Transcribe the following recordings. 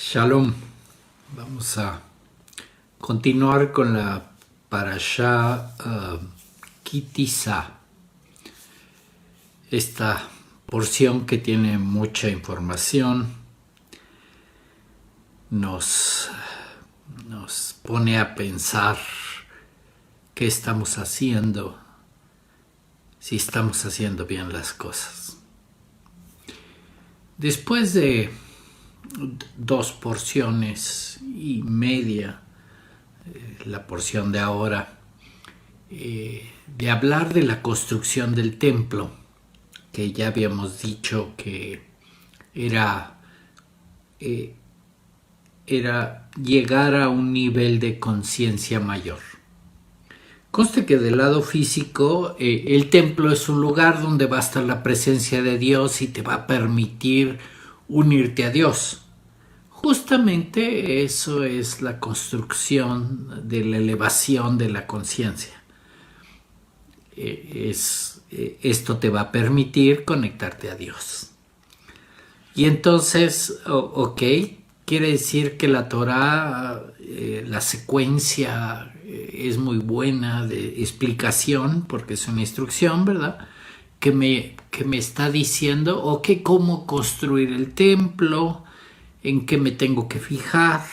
Shalom. Vamos a continuar con la Parashá Kitisa. Esta porción que tiene mucha información nos pone a pensar qué estamos haciendo, si estamos haciendo bien las cosas. Después de 2 porciones y media, la porción de ahora, de hablar de la construcción del templo, que ya habíamos dicho que era llegar a un nivel de conciencia mayor. Conste que del lado físico, el templo es un lugar donde va a estar la presencia de Dios y te va a permitir unirte a Dios. Justamente eso es la construcción de la elevación de la conciencia. Esto te va a permitir conectarte a Dios. Y entonces, quiere decir que la Torah, la secuencia es muy buena de explicación, porque es una instrucción, ¿verdad? Que me está diciendo, cómo construir el templo, en qué me tengo que fijar,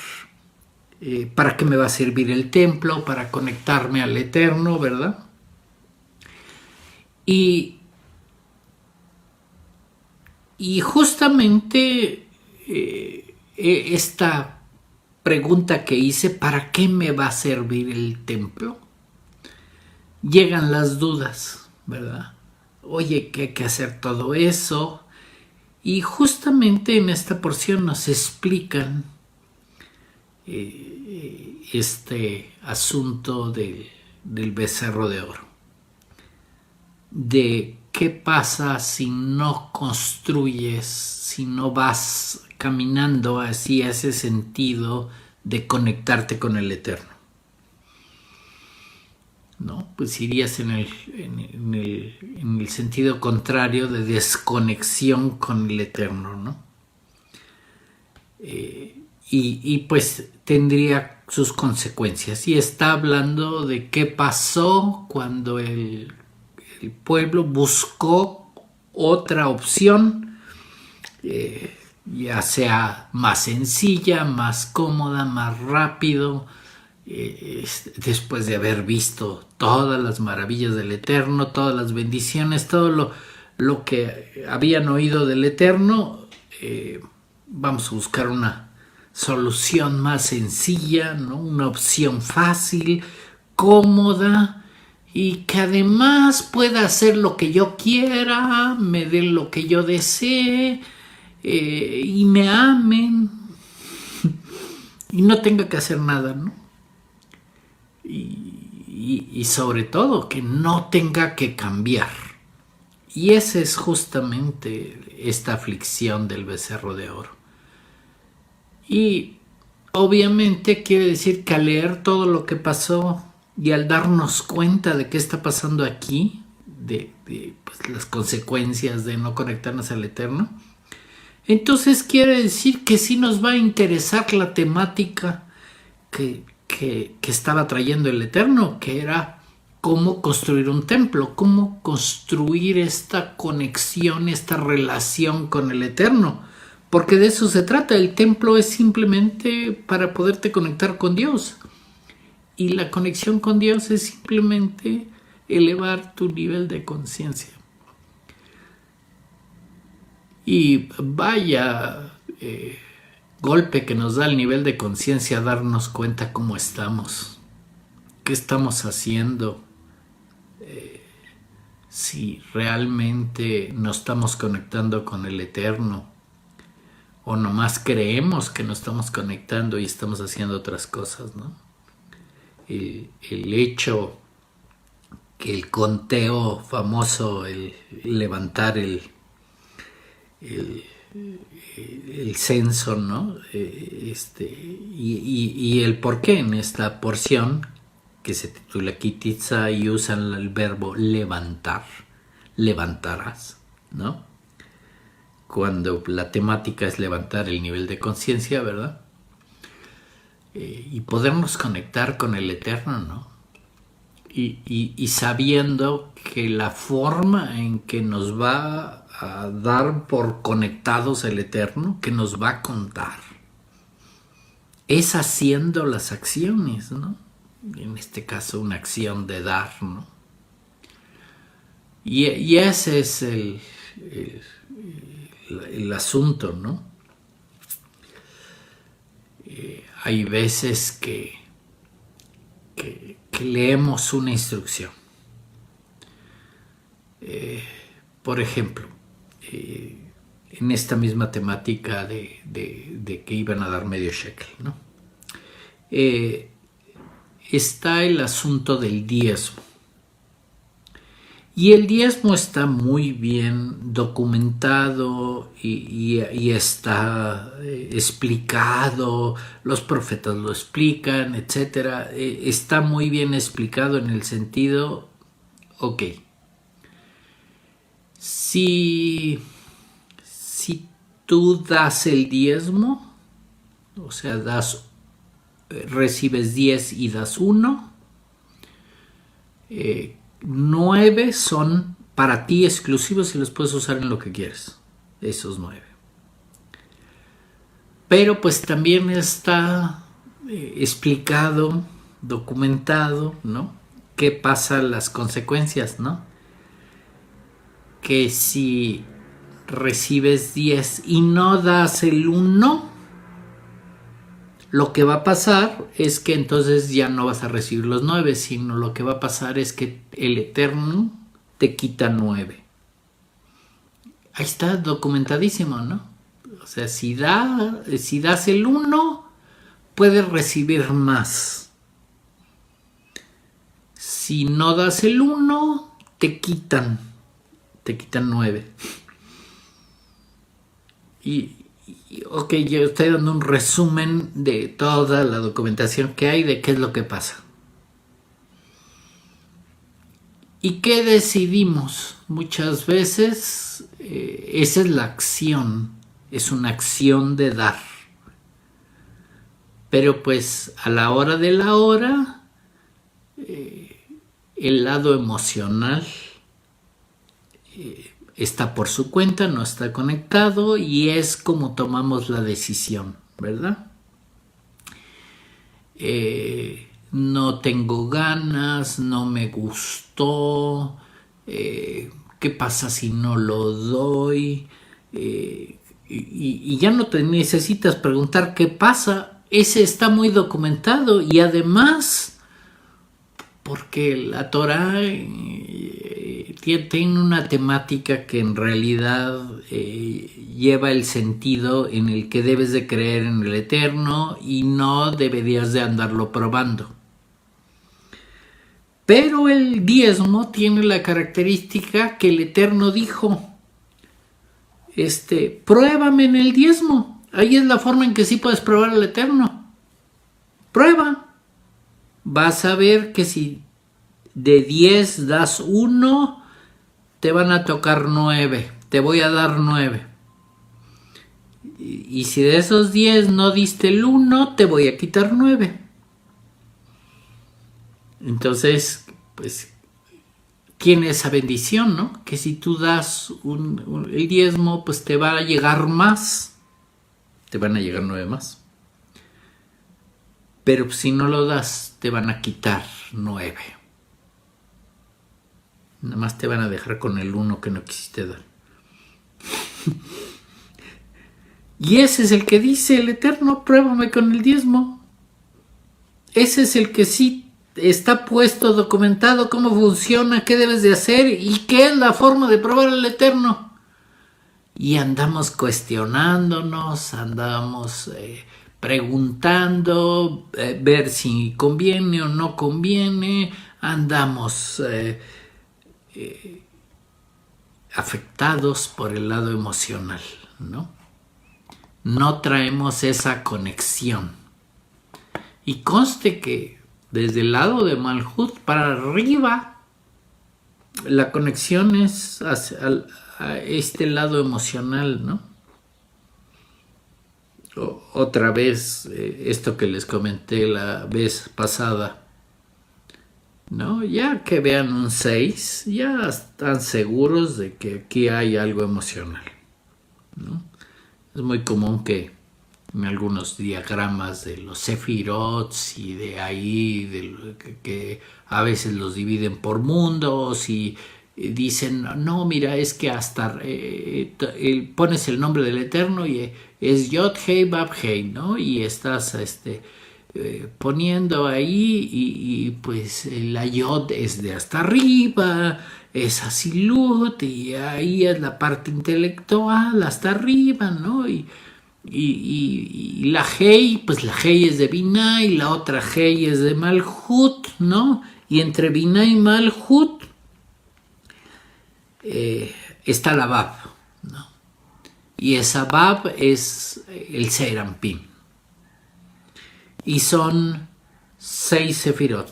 para qué me va a servir el templo, para conectarme al Eterno, ¿verdad? Y justamente esta pregunta que hice, ¿para qué me va a servir el templo? Llegan las dudas, ¿verdad? Oye, ¿qué hay que hacer todo eso? Y justamente en esta porción nos explican este asunto del becerro de oro. De qué pasa si no construyes, si no vas caminando hacia ese sentido de conectarte con el Eterno. ¿No? Pues irías en el sentido contrario de desconexión con el Eterno, ¿no? Y pues tendría sus consecuencias. Y está hablando de qué pasó cuando el pueblo buscó otra opción, ya sea más sencilla, más cómoda, más rápido, después de haber visto todas las maravillas del Eterno, todas las bendiciones, todo lo que habían oído del Eterno. Vamos a buscar una solución más sencilla, ¿no? Una opción fácil, cómoda, y que además pueda hacer lo que yo quiera, me dé lo que yo desee, y me amen y no tenga que hacer nada, ¿no? Y sobre todo que no tenga que cambiar. Y esa es justamente esta aflicción del becerro de oro. Y obviamente quiere decir que al leer todo lo que pasó y al darnos cuenta de qué está pasando aquí, de pues, las consecuencias de no conectarnos al Eterno, entonces quiere decir que sí nos va a interesar la temática que estaba trayendo el Eterno, que era cómo construir un templo, cómo construir esta conexión, esta relación con el Eterno, porque de eso se trata. El templo es simplemente para poderte conectar con Dios, y la conexión con Dios es simplemente elevar tu nivel de conciencia. Y vaya golpe que nos da el nivel de conciencia darnos cuenta cómo estamos, qué estamos haciendo, si realmente nos estamos conectando con el Eterno o nomás creemos que nos estamos conectando y estamos haciendo otras cosas, ¿no? El hecho que el conteo famoso, el levantar el censo, ¿no? Y el por qué en esta porción que se titula Kititza y usan el verbo levantar, levantarás, ¿no? cuando la temática es levantar el nivel de conciencia, ¿verdad? Y podernos conectar con el Eterno, ¿no? Y sabiendo que la forma en que nos va a dar por conectados el Eterno, que nos va a contar, es haciendo las acciones, ¿no? En este caso una acción de dar, ¿no? Y ese es el asunto, ¿no? Hay veces que leemos una instrucción. Por ejemplo, en esta misma temática de que iban a dar medio shekel, ¿no? Está el asunto del diezmo. Y el diezmo está muy bien documentado y está explicado, los profetas lo explican, etc. Está muy bien explicado en el sentido, ok, si tú das el diezmo, o sea, recibes 10 y das 1, 9 son para ti exclusivos y los puedes usar en lo que quieres, esos 9. Pero pues también está explicado, documentado, ¿no? ¿Qué pasa las consecuencias, no? Que si recibes 10 y no das el 1, lo que va a pasar es que entonces ya no vas a recibir los 9, sino lo que va a pasar es que el Eterno te quita 9. Ahí está documentadísimo, ¿no? O sea, si das el 1, puedes recibir más. Si no das el 1, te quitan 9. Ok, yo estoy dando un resumen de toda la documentación que hay de qué es lo que pasa. ¿Y qué decidimos? Muchas veces esa es la acción, es una acción de dar. Pero pues a la hora de la hora, el lado emocional está por su cuenta, no está conectado y es como tomamos la decisión, ¿verdad? No tengo ganas, no me gustó, ¿qué pasa si no lo doy? Y ya no te necesitas preguntar qué pasa, ese está muy documentado y además porque la Torah tiene una temática que en realidad lleva el sentido en el que debes de creer en el Eterno y no deberías de andarlo probando. Pero el diezmo tiene la característica que el Eterno dijo, pruébame en el diezmo. Ahí es la forma en que sí puedes probar al Eterno. Prueba. Vas a ver que si de 10 das 1, te van a tocar 9. Te voy a dar 9. Y si de esos 10 no diste el 1, te voy a quitar 9. Entonces, pues, tiene esa bendición, ¿no? Que si tú das el diezmo, pues te va a llegar más. Te van a llegar 9 más. Pero si no lo das, te van a quitar 9. Nada más te van a dejar con el 1 que no quisiste dar. Y ese es el que dice el Eterno, pruébame con el diezmo. Ese es el que sí está puesto, documentado cómo funciona, qué debes de hacer y qué es la forma de probar al Eterno. Y andamos cuestionándonos, andamos preguntando, ver si conviene o no conviene, andamos afectados por el lado emocional, ¿no? No traemos esa conexión. Y conste que desde el lado de Malhut para arriba, la conexión es a este lado emocional, ¿no? Otra vez, esto que les comenté la vez pasada, ¿no? Ya que vean un 6, ya están seguros de que aquí hay algo emocional, ¿no? Es muy común que en algunos diagramas de los sefirots y de ahí, que a veces los dividen por mundos y dicen, no, mira, es que hasta pones el nombre del Eterno y es Yod Hei Bab Hei, ¿no? Y estás poniendo ahí y pues la Yod es de hasta arriba, es Asilut y ahí es la parte intelectual hasta arriba, ¿no? Y la Hei, pues la Hei es de Binah y la otra Hei es de Malhut, ¿no? Y entre Binah y Malhut está la Bab, ¿no? Y esa Bab es el Serampim. Y son 6 sefirot.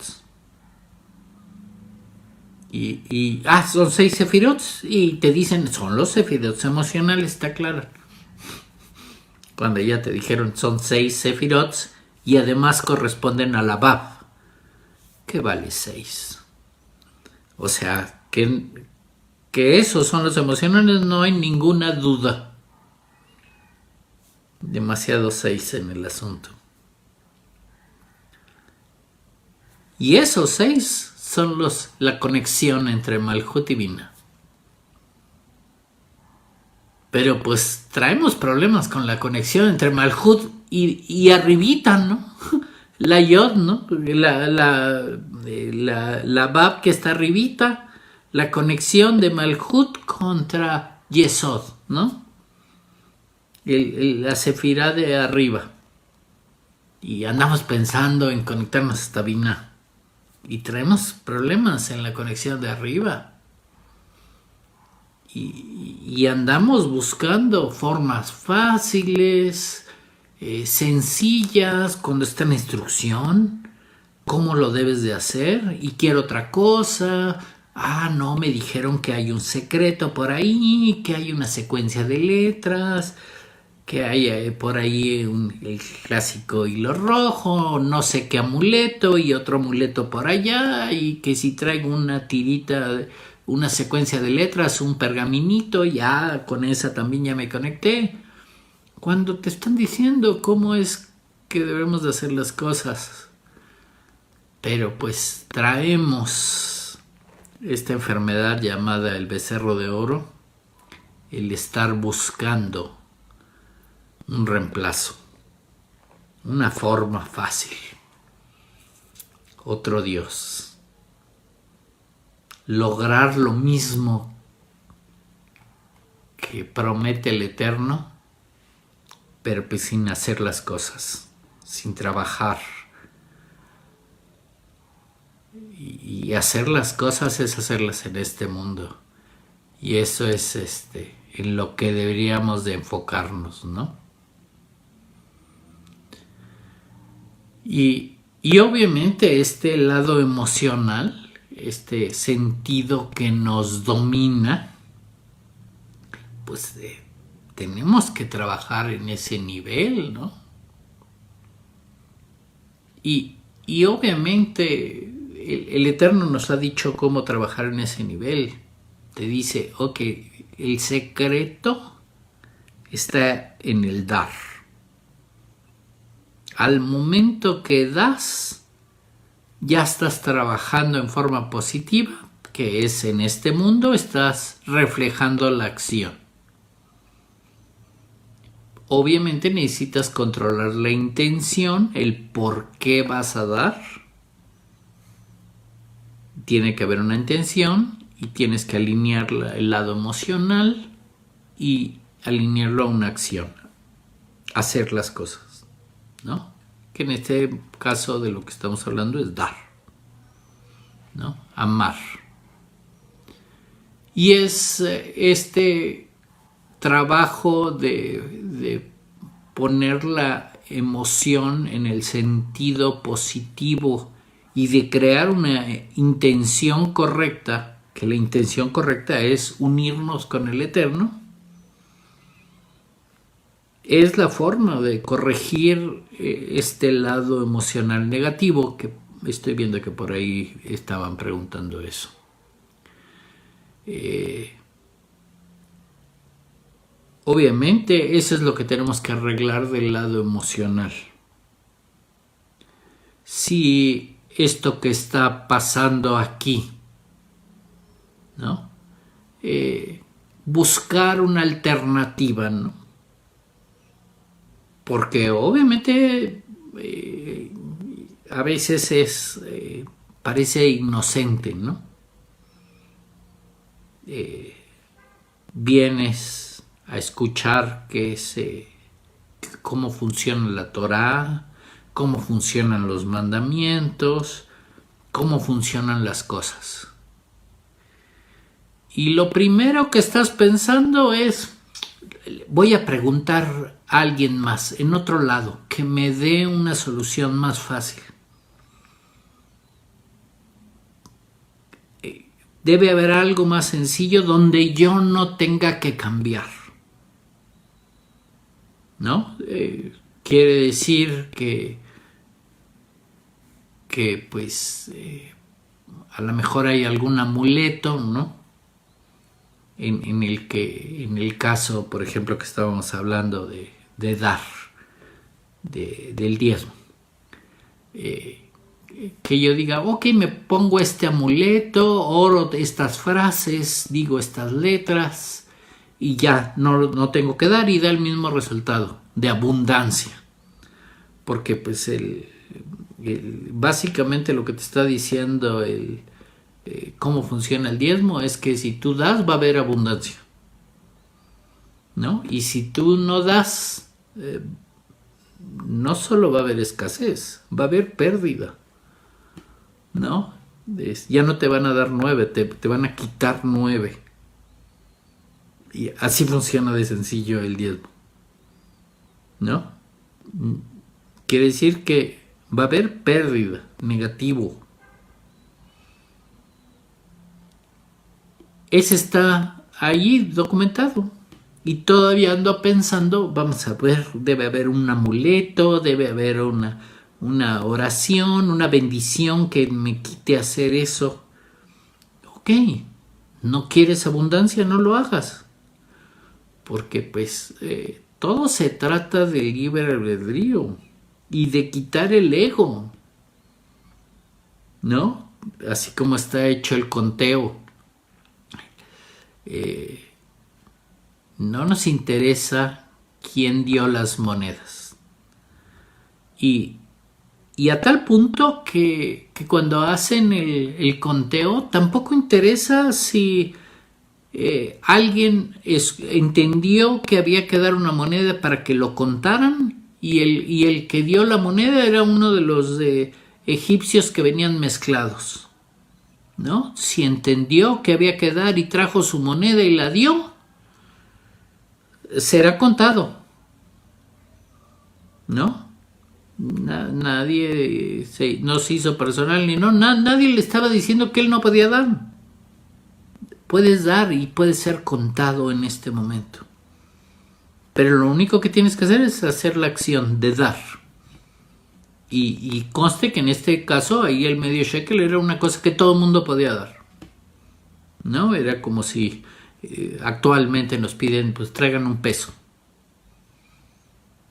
Son 6 sefirot y te dicen, son los sefirot emocionales, está claro. Cuando ya te dijeron son 6 sefirot y además corresponden a la Bab, que vale 6. O sea, que esos son los emocionales, no hay ninguna duda. Demasiado 6 en el asunto. Y esos 6 son la conexión entre Malhut y Binah. Pero pues traemos problemas con la conexión entre Malhut y arribita, ¿no? La Yod, ¿no? La Bab que está arribita, la conexión de Malhut contra Yesod, ¿no? La Sefirá de arriba. Y andamos pensando en conectarnos hasta Binah. Y traemos problemas en la conexión de arriba. Y andamos buscando formas fáciles, sencillas, cuando está en instrucción, cómo lo debes de hacer, y quiero otra cosa. No, me dijeron que hay un secreto por ahí, que hay una secuencia de letras, que hay por ahí el clásico hilo rojo, no sé qué amuleto y otro amuleto por allá, y que si traigo una tirita, una secuencia de letras, un pergaminito, ya con esa también ya me conecté. Cuando te están diciendo cómo es que debemos de hacer las cosas. Pero pues traemos esta enfermedad llamada el becerro de oro, el estar buscando un reemplazo, una forma fácil, otro Dios, lograr lo mismo que promete el Eterno, pero pues sin hacer las cosas, sin trabajar. Y hacer las cosas es hacerlas en este mundo, y eso es en lo que deberíamos de enfocarnos, ¿no? Y obviamente este lado emocional, este sentido que nos domina, pues tenemos que trabajar en ese nivel, ¿no? Y obviamente el Eterno nos ha dicho cómo trabajar en ese nivel. Te dice, ok, el secreto está en el dar. Al momento que das, ya estás trabajando en forma positiva, que es en este mundo, estás reflejando la acción. Obviamente necesitas controlar la intención, el por qué vas a dar. Tiene que haber una intención y tienes que alinear el lado emocional y alinearlo a una acción. Hacer las cosas, ¿no? Que en este caso de lo que estamos hablando es dar, ¿no? Amar. Y es este trabajo de poner la emoción en el sentido positivo y de crear una intención correcta que la intención correcta es unirnos con el Eterno, es la forma de corregir este lado emocional negativo, que estoy viendo que por ahí estaban preguntando eso. Obviamente eso es lo que tenemos que arreglar del lado emocional. Si esto que está pasando aquí, ¿no? Buscar una alternativa, ¿no? Porque obviamente a veces parece inocente, ¿no? Vienes a escuchar cómo funciona la Torá, cómo funcionan los mandamientos, cómo funcionan las cosas. Y lo primero que estás pensando es, voy a preguntar a alguien más, en otro lado, que me dé una solución más fácil. Debe haber algo más sencillo donde yo no tenga que cambiar, ¿no? Quiere decir que pues a lo mejor hay algún amuleto, ¿no? En el caso, por ejemplo, que estábamos hablando de dar, del diezmo. Que yo diga, ok, me pongo este amuleto, oro estas frases, digo estas letras y ya, no tengo que dar, y da el mismo resultado de abundancia. Porque pues básicamente lo que te está diciendo cómo funciona el diezmo es que si tú das va a haber abundancia, ¿no? Y si tú no das, no solo va a haber escasez, va a haber pérdida, ¿no? Ya no te van a dar 9, te van a quitar 9. Y así funciona de sencillo el diezmo, ¿no? Quiere decir que va a haber pérdida, negativo. Ese está ahí documentado. Y todavía ando pensando, vamos a ver, debe haber un amuleto, debe haber una oración, una bendición que me quite hacer eso. Ok, no quieres abundancia, no lo hagas. Porque pues todo se trata de libre albedrío y de quitar el ego, ¿no? Así como está hecho el conteo. No nos interesa quién dio las monedas. Y a tal punto que cuando hacen el conteo, tampoco interesa si alguien entendió que había que dar una moneda para que lo contaran, y el que dio la moneda era uno de los egipcios que venían mezclados, ¿no? Si entendió que había que dar y trajo su moneda y la dio, será contado, ¿no? Nadie no se hizo personal ni no, nadie le estaba diciendo que él no podía dar. Puedes dar y puede ser contado en este momento, pero lo único que tienes que hacer es hacer la acción de dar. Y conste que en este caso ahí el medio shekel era una cosa que todo el mundo podía dar, ¿no? Era como si actualmente nos piden, pues traigan un peso,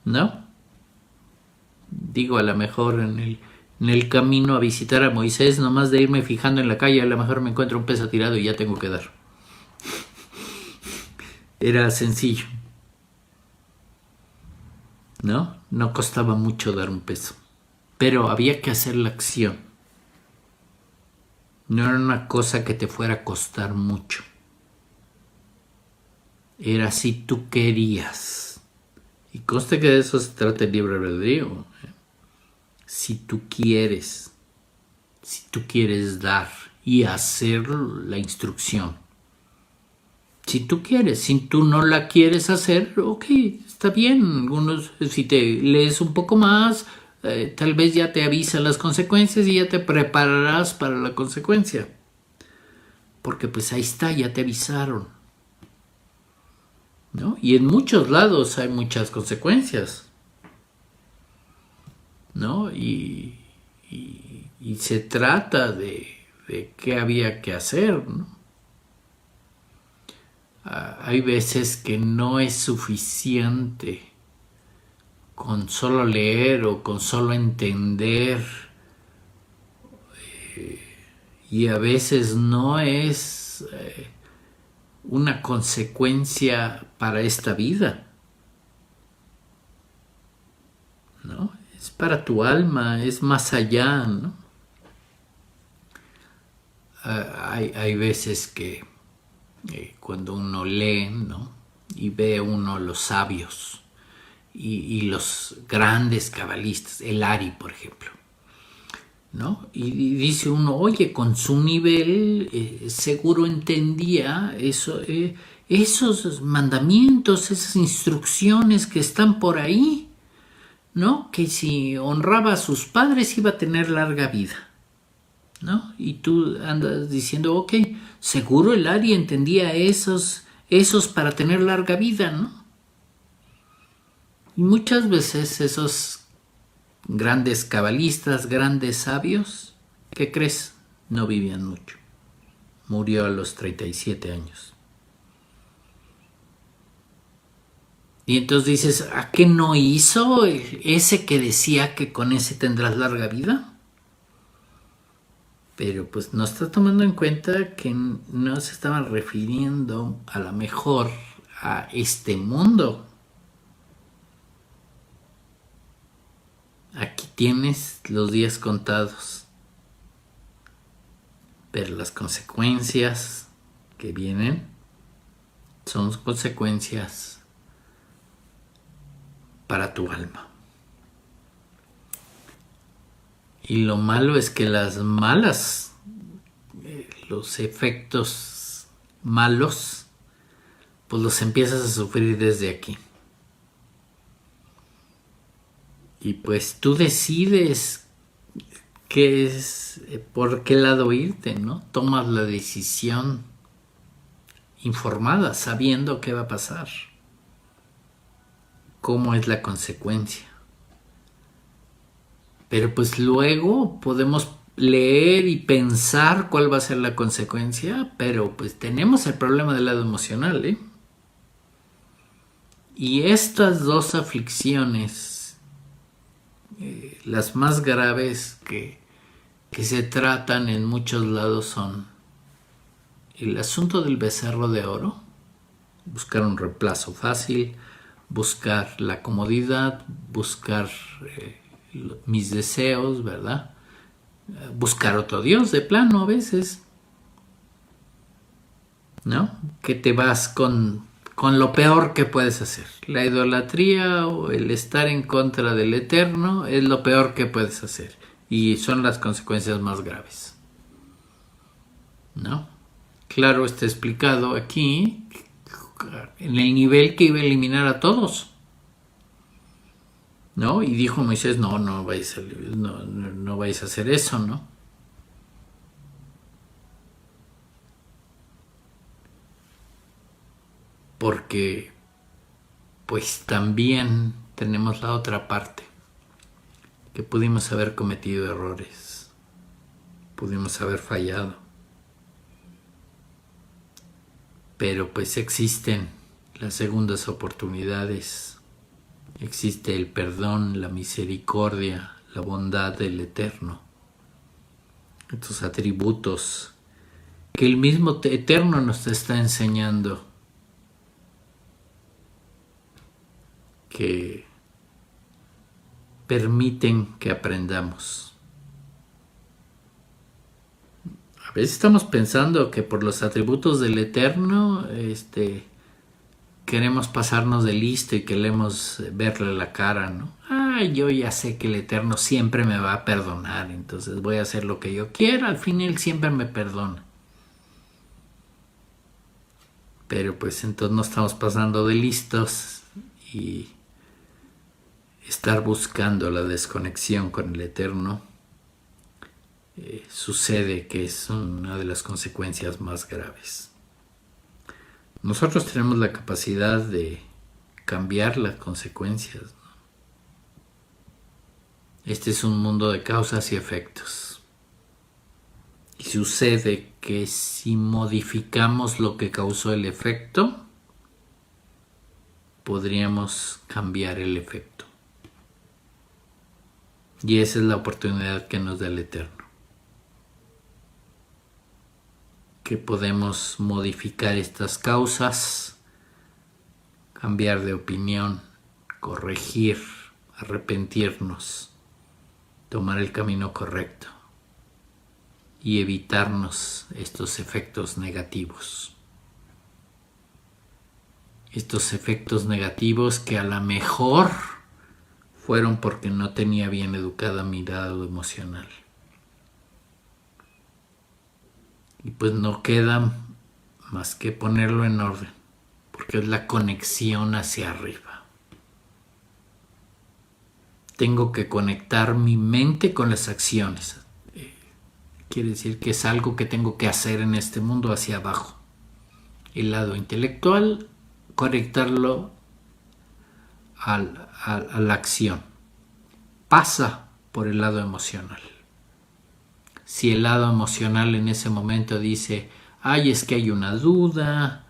¿no? Digo, a lo mejor en el camino a visitar a Moisés, nomás de irme fijando en la calle, a lo mejor me encuentro un peso tirado y ya tengo que dar. Era sencillo, ¿no? No costaba mucho dar un peso, pero había que hacer la acción. No era una cosa que te fuera a costar mucho. Era si tú querías. Y conste que de eso se trata el libre albedrío. Si tú quieres dar y hacer la instrucción. Si tú quieres, si tú no la quieres hacer, ok, está bien. Algunos, si te lees un poco más, tal vez ya te avisa las consecuencias y ya te prepararás para la consecuencia. porque pues ahí está, ya te avisaron, ¿no? Y en muchos lados hay muchas consecuencias, ¿no? Y se trata de qué había que hacer, ¿no? Hay veces que no es suficiente con solo leer o con solo entender, y a veces no es una consecuencia para esta vida, ¿no? Es para tu alma, es más allá, ¿no? Hay veces que cuando uno lee, ¿no? Y ve uno los sabios y los grandes cabalistas, el Ari, por ejemplo, ¿no? Y dice uno, oye, con su nivel seguro entendía eso, esos mandamientos, esas instrucciones que están por ahí, ¿no? Que si honraba a sus padres iba a tener larga vida, ¿no? Y tú andas diciendo, ok, seguro el Ari entendía esos para tener larga vida, ¿no? Y muchas veces esos grandes cabalistas, grandes sabios, ¿qué crees? No vivían mucho. Murió a los 37 años. Y entonces dices, ¿a qué no hizo ese que decía que con ese tendrás larga vida? Pero pues no está tomando en cuenta que no se estaban refiriendo a lo mejor a este mundo. Aquí tienes los días contados, pero las consecuencias que vienen son consecuencias para tu alma. Y lo malo es que las malas, los efectos malos, pues los empiezas a sufrir desde aquí. Y pues tú decides qué es, por qué lado irte, ¿no? Tomas la decisión informada, sabiendo qué va a pasar, cómo es la consecuencia. Pero pues luego podemos leer y pensar cuál va a ser la consecuencia, pero pues tenemos el problema del lado emocional, ¿eh? Y estas dos aflicciones, las más graves que se tratan en muchos lados, son el asunto del becerro de oro, buscar un reemplazo fácil, buscar la comodidad, buscar mis deseos, ¿verdad? Buscar otro Dios de plano a veces, ¿no? Que te vas con lo peor que puedes hacer. La idolatría o el estar en contra del Eterno es lo peor que puedes hacer. Y son las consecuencias más graves, ¿no? Claro, está explicado aquí en el nivel que iba a eliminar a todos, ¿no? Y dijo Moisés, no vais a hacer eso, ¿no? Porque pues también tenemos la otra parte, que pudimos haber cometido errores, pudimos haber fallado, pero pues existen las segundas oportunidades, existe el perdón, la misericordia, la bondad del Eterno, estos atributos que el mismo Eterno nos está enseñando, que permiten que aprendamos. A veces estamos pensando que por los atributos del Eterno queremos pasarnos de listo y queremos verle la cara, ¿no? Yo ya sé que el Eterno siempre me va a perdonar, entonces voy a hacer lo que yo quiera, al fin Él siempre me perdona. Pero pues entonces no estamos pasando de listos y estar buscando la desconexión con el Eterno sucede que es una de las consecuencias más graves. Nosotros tenemos la capacidad de cambiar las consecuencias, ¿no? Este es un mundo de causas y efectos. Y sucede que si modificamos lo que causó el efecto, podríamos cambiar el efecto. Y esa es la oportunidad que nos da el Eterno. Que podemos modificar estas causas, cambiar de opinión, corregir, arrepentirnos, tomar el camino correcto y evitarnos estos efectos negativos. Estos efectos negativos que a lo mejor fueron porque no tenía bien educada mi lado emocional. Y pues no queda más que ponerlo en orden, porque es la conexión hacia arriba. Tengo que conectar mi mente con las acciones. Quiere decir que es algo que tengo que hacer en este mundo hacia abajo. El lado intelectual, conectarlo a la acción. Pasa por el lado emocional. Si el lado emocional en ese momento dice, ay, es que hay una duda,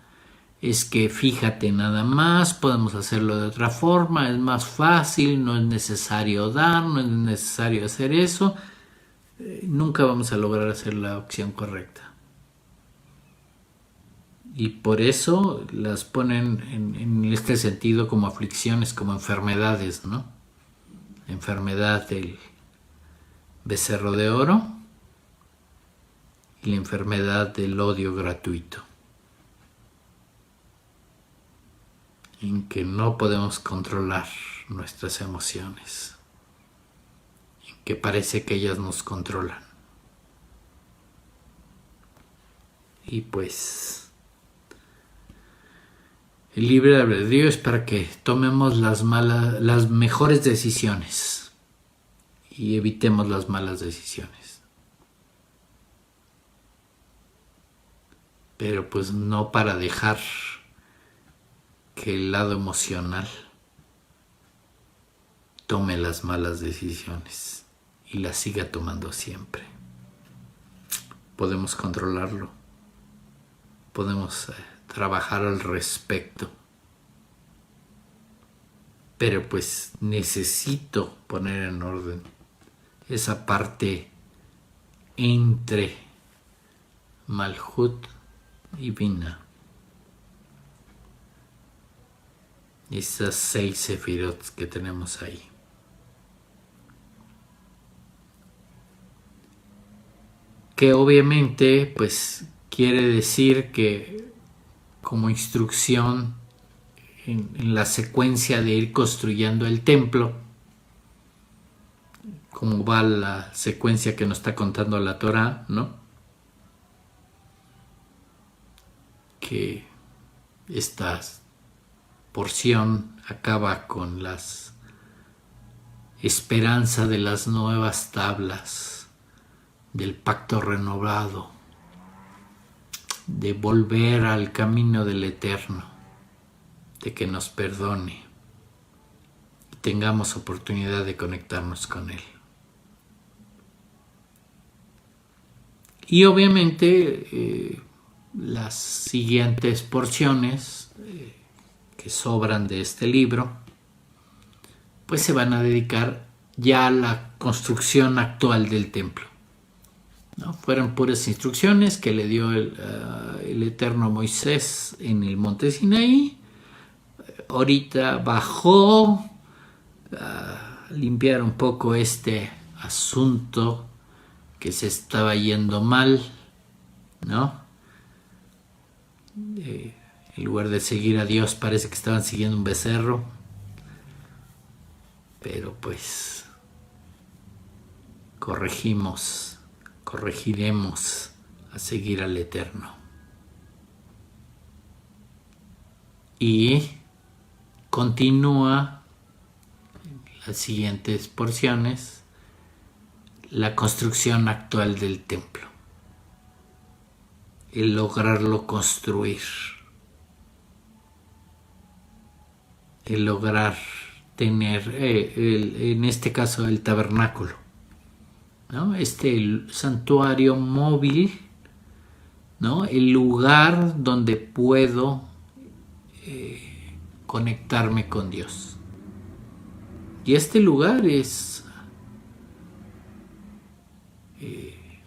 es que fíjate nada más, podemos hacerlo de otra forma, es más fácil, no es necesario dar, no es necesario hacer eso, nunca vamos a lograr hacer la opción correcta. Y por eso las ponen en este sentido como aflicciones, como enfermedades, ¿no? Enfermedad del becerro de oro y la enfermedad del odio gratuito, en que no podemos controlar nuestras emociones, en que parece que ellas nos controlan. Y pues el libre albedrío es para que tomemos las mejores decisiones y evitemos las malas decisiones. Pero pues no para dejar que el lado emocional tome las malas decisiones y las siga tomando siempre. Podemos controlarlo, podemos trabajar al respecto, pero pues necesito poner en orden esa parte entre Malhut y Binah. Esas 6 sefirot que tenemos ahí. Que obviamente pues quiere decir que como instrucción en la secuencia de ir construyendo el templo, como va la secuencia que nos está contando la Torá, ¿no? Que esta porción acaba con las esperanza de las nuevas tablas, del pacto renovado, de volver al camino del Eterno, de que nos perdone y tengamos oportunidad de conectarnos con Él. Y obviamente las siguientes porciones que sobran de este libro, pues se van a dedicar ya a la construcción actual del templo, ¿no? Fueron puras instrucciones que le dio el Eterno a Moisés en el monte Sinaí. Ahorita bajó a limpiar un poco este asunto que se estaba yendo mal, ¿no? En lugar de seguir a Dios parece que estaban siguiendo un becerro, pero pues corregiremos a seguir al Eterno. Y continúa en las siguientes porciones la construcción actual del templo, el lograrlo construir, el lograr tener, en este caso, el tabernáculo, ¿no? El santuario móvil, ¿no? El lugar donde puedo conectarme con Dios. Y este lugar es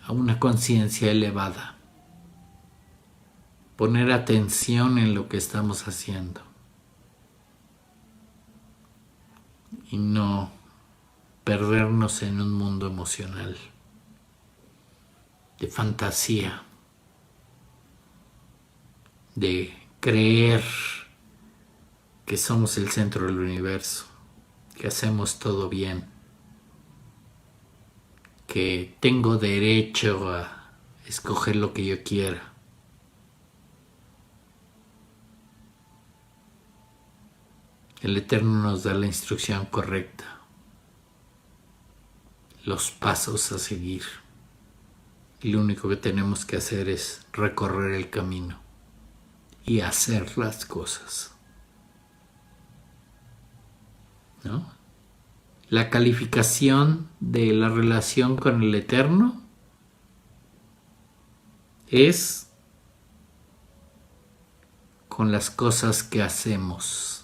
a una conciencia elevada. Poner atención en lo que estamos haciendo. Y no perdernos en un mundo emocional, de fantasía, de creer que somos el centro del universo, que hacemos todo bien, que tengo derecho a escoger lo que yo quiera. El Eterno nos da la instrucción correcta, los pasos a seguir. Y lo único que tenemos que hacer es recorrer el camino y hacer las cosas, ¿no? La calificación de la relación con el Eterno es con las cosas que hacemos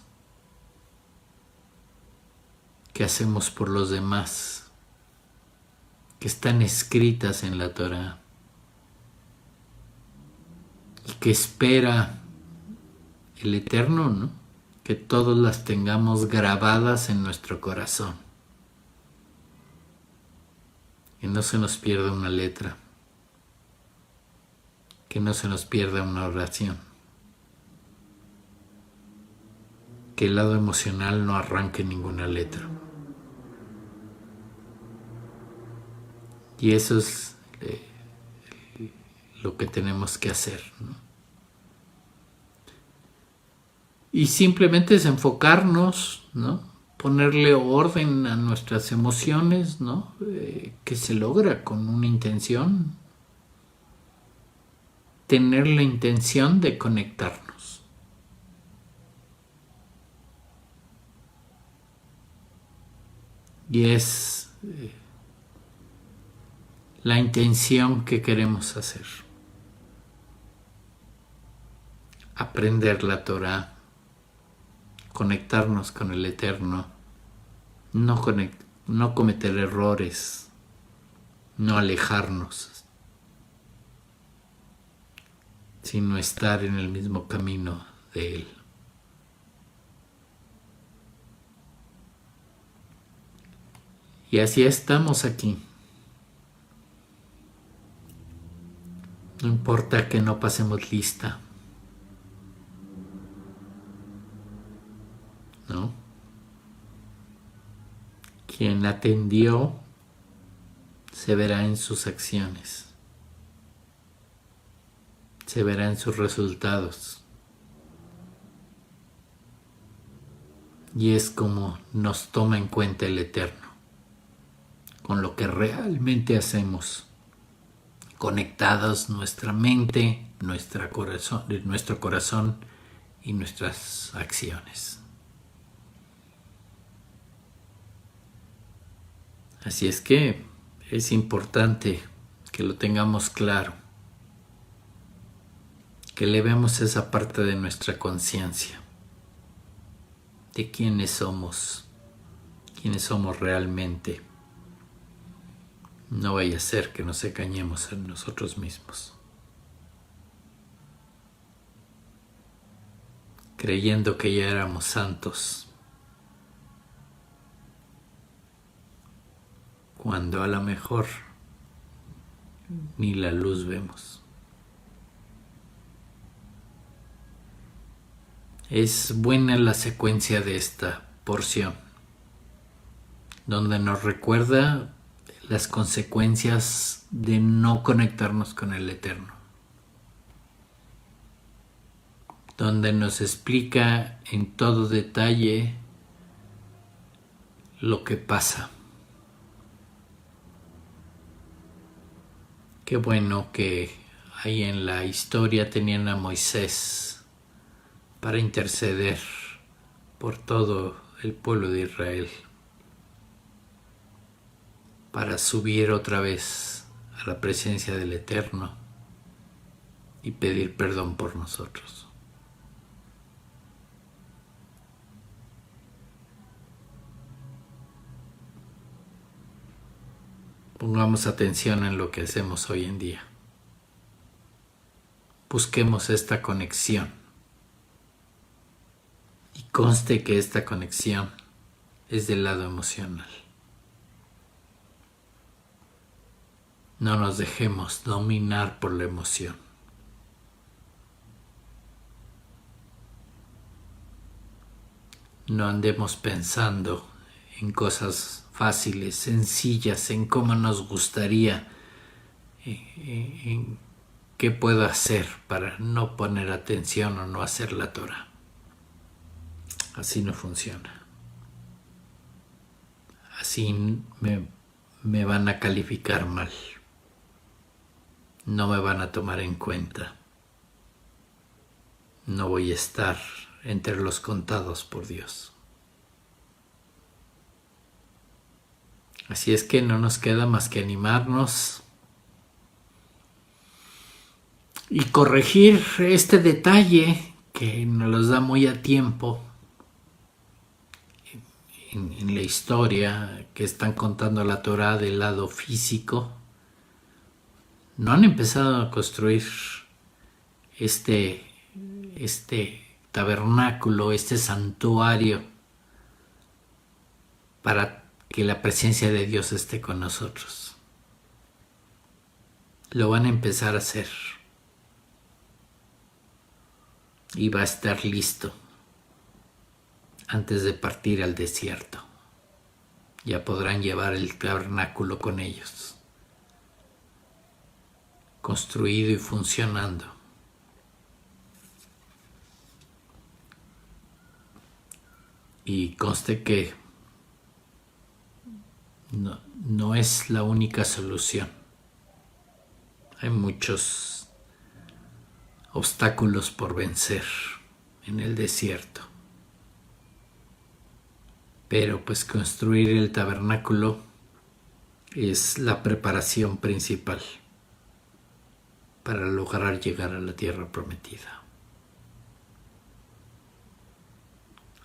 por los demás, que están escritas en la Torá y que espera el Eterno, ¿no? Que todos las tengamos grabadas en nuestro corazón, que no se nos pierda una letra, que no se nos pierda una oración, que el lado emocional no arranque ninguna letra. Y eso es lo que tenemos que hacer, ¿no? Y simplemente es enfocarnos, ¿no? Ponerle orden a nuestras emociones, ¿no? Que se logra con una intención. Tener la intención de conectarnos. Y es la intención que queremos hacer. Aprender la Torá, conectarnos con el Eterno, no cometer errores, no alejarnos, sino estar en el mismo camino de Él. Y así estamos aquí. No importa que no pasemos lista, ¿no? Quien atendió se verá en sus acciones, se verá en sus resultados. Y es como nos toma en cuenta el Eterno, con lo que realmente hacemos, conectados nuestra mente, nuestro corazón y nuestras acciones. Así es que es importante que lo tengamos claro, que elevemos esa parte de nuestra conciencia, de quiénes somos realmente. No vaya a ser que nos engañemos a nosotros mismos, creyendo que ya éramos santos, cuando a lo mejor ni la luz vemos. Es buena la secuencia de esta porción, donde nos recuerda las consecuencias de no conectarnos con el Eterno, donde nos explica en todo detalle lo que pasa, Qué bueno que ahí en la historia tenían a Moisés para interceder por todo el pueblo de Israel, para subir otra vez a la presencia del Eterno y pedir perdón por nosotros. Pongamos atención en lo que hacemos hoy en día. Busquemos esta conexión. Y conste que esta conexión es del lado emocional. No nos dejemos dominar por la emoción. No andemos pensando en cosas fáciles, sencillas, en cómo nos gustaría, en qué puedo hacer para no poner atención o no hacer la Torah. Así no funciona. Así me van a calificar mal. No me van a tomar en cuenta. No voy a estar entre los contados por Dios. Así es que no nos queda más que animarnos y corregir este detalle que nos los da muy a tiempo en la historia que están contando la Torah del lado físico. No han empezado a construir este tabernáculo, este santuario para que la presencia de Dios esté con nosotros. Lo van a empezar a hacer y va a estar listo antes de partir al desierto. Ya podrán llevar el tabernáculo con ellos, construido y funcionando. Y conste que no es la única solución. Hay muchos obstáculos por vencer en el desierto. Pero pues construir el tabernáculo es la preparación principal para lograr llegar a la tierra prometida.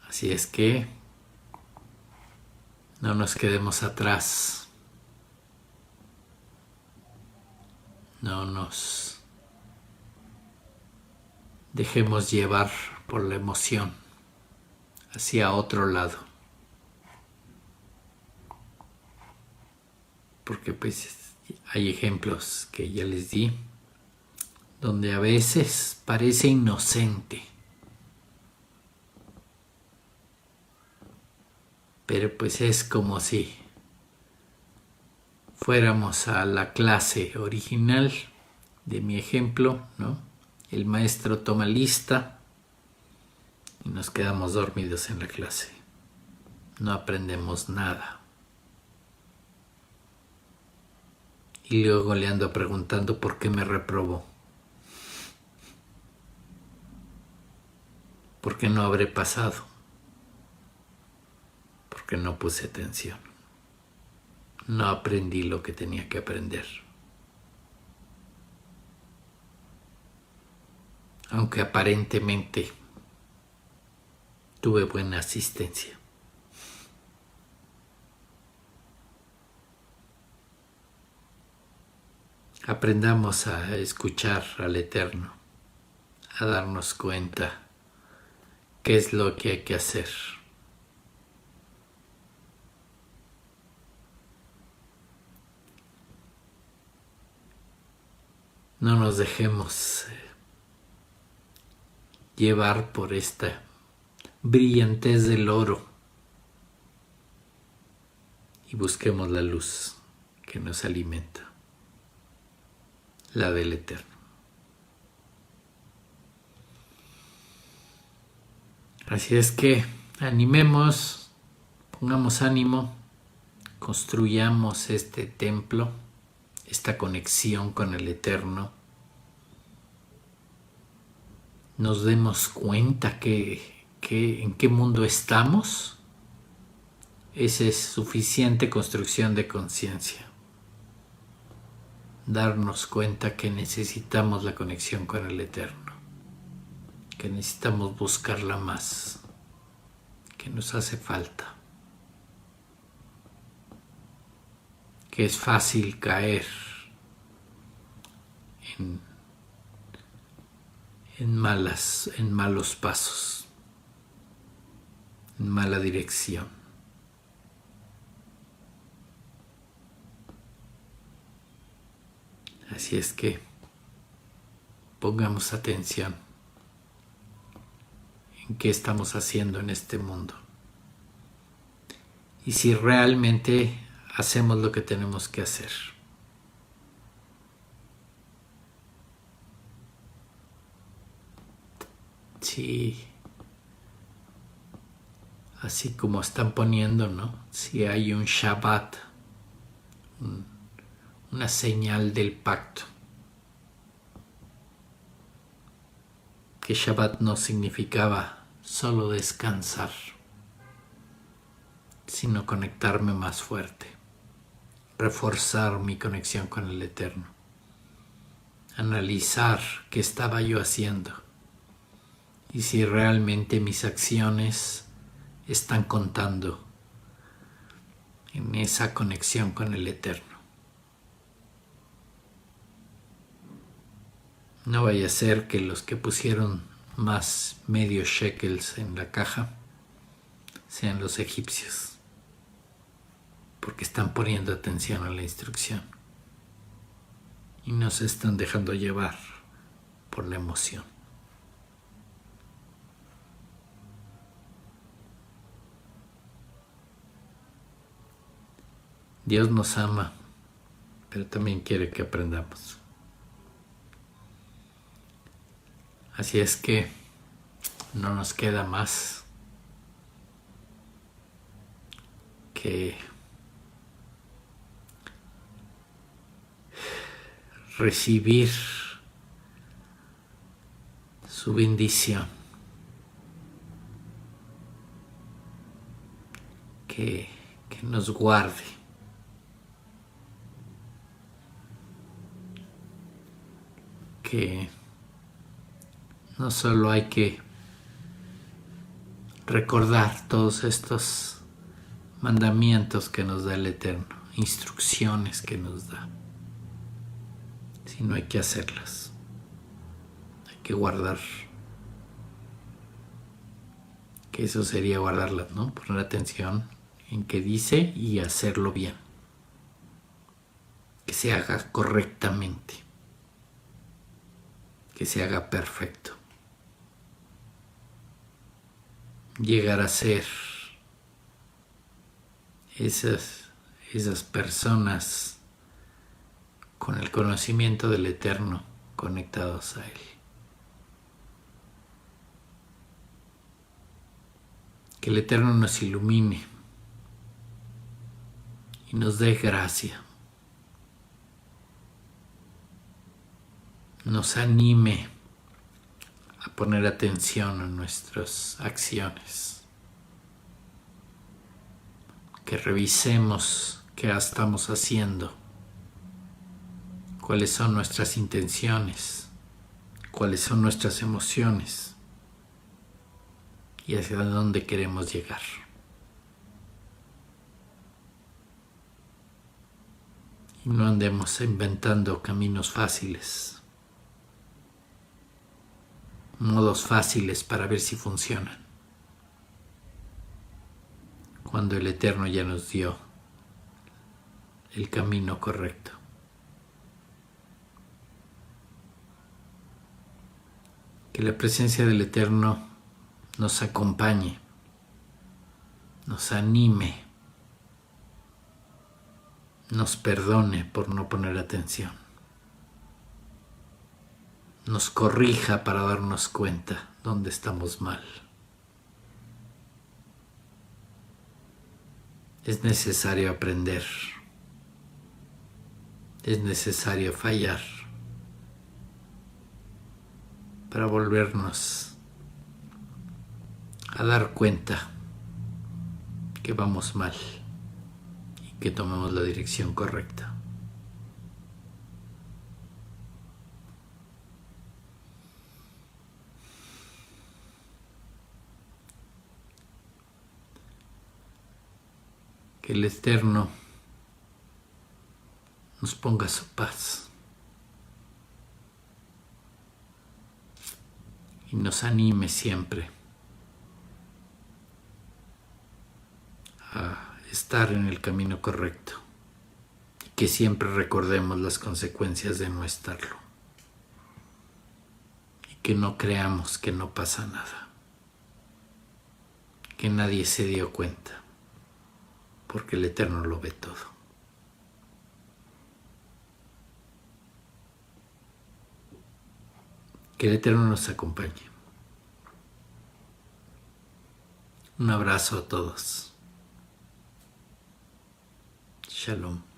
Así es que no nos quedemos atrás. No nos dejemos llevar por la emoción hacia otro lado. Porque pues hay ejemplos que ya les di donde a veces parece inocente, pero pues es como si fuéramos a la clase original de mi ejemplo, ¿no? El maestro toma lista y nos quedamos dormidos en la clase. No aprendemos nada. Y luego le ando preguntando por qué me reprobó. ¿Por qué no habré pasado? Porque no puse atención. No aprendí lo que tenía que aprender. Aunque aparentemente tuve buena asistencia. Aprendamos a escuchar al Eterno, a darnos cuenta qué es lo que hay que hacer. No nos dejemos llevar por esta brillantez del oro y busquemos la luz que nos alimenta, la del Eterno. Así es que animemos, pongamos ánimo, construyamos este templo, esta conexión con el Eterno, nos demos cuenta en qué mundo estamos, esa es suficiente construcción de conciencia. Darnos cuenta que necesitamos la conexión con el Eterno, que necesitamos buscarla más, que nos hace falta, que es fácil caer en malos pasos, en mala dirección. Así es que pongamos atención en qué estamos haciendo en este mundo y si realmente hacemos lo que tenemos que hacer. Sí, así como están poniendo, ¿no? Si hay un Shabbat, una señal del pacto. Que Shabbat no significaba solo descansar, sino conectarme más fuerte, reforzar mi conexión con el Eterno, analizar qué estaba yo haciendo y si realmente mis acciones están contando en esa conexión con el Eterno. No vaya a ser que los que pusieron más medio shekels en la caja sean los egipcios, porque están poniendo atención a la instrucción y no se están dejando llevar por la emoción. Dios nos ama, pero también quiere que aprendamos. Así es que no nos queda más que recibir su bendición, que nos guarde, que no solo hay que recordar todos estos mandamientos que nos da el Eterno, instrucciones que nos da, sino hay que hacerlas, hay que guardar, que eso sería guardarlas, ¿no? Poner atención en qué dice y hacerlo bien, que se haga correctamente, que se haga perfecto. Llegar a ser esas personas con el conocimiento del Eterno conectados a Él. Que el Eterno nos ilumine y nos dé gracia, nos anime a poner atención a nuestras acciones, que revisemos qué estamos haciendo, cuáles son nuestras intenciones, cuáles son nuestras emociones y hacia dónde queremos llegar. Y no andemos inventando caminos fáciles, modos fáciles para ver si funcionan, cuando el Eterno ya nos dio el camino correcto. Que la presencia del Eterno nos acompañe, nos anime, nos perdone por no poner atención, nos corrija para darnos cuenta dónde estamos mal. Es necesario aprender es necesario fallar para volvernos a dar cuenta que vamos mal y que tomemos la dirección correcta. Que el Eterno nos ponga su paz y nos anime siempre a estar en el camino correcto y que siempre recordemos las consecuencias de no estarlo y que no creamos que no pasa nada, que nadie se dio cuenta, porque el Eterno lo ve todo. Que el Eterno nos acompañe. Un abrazo a todos. Shalom.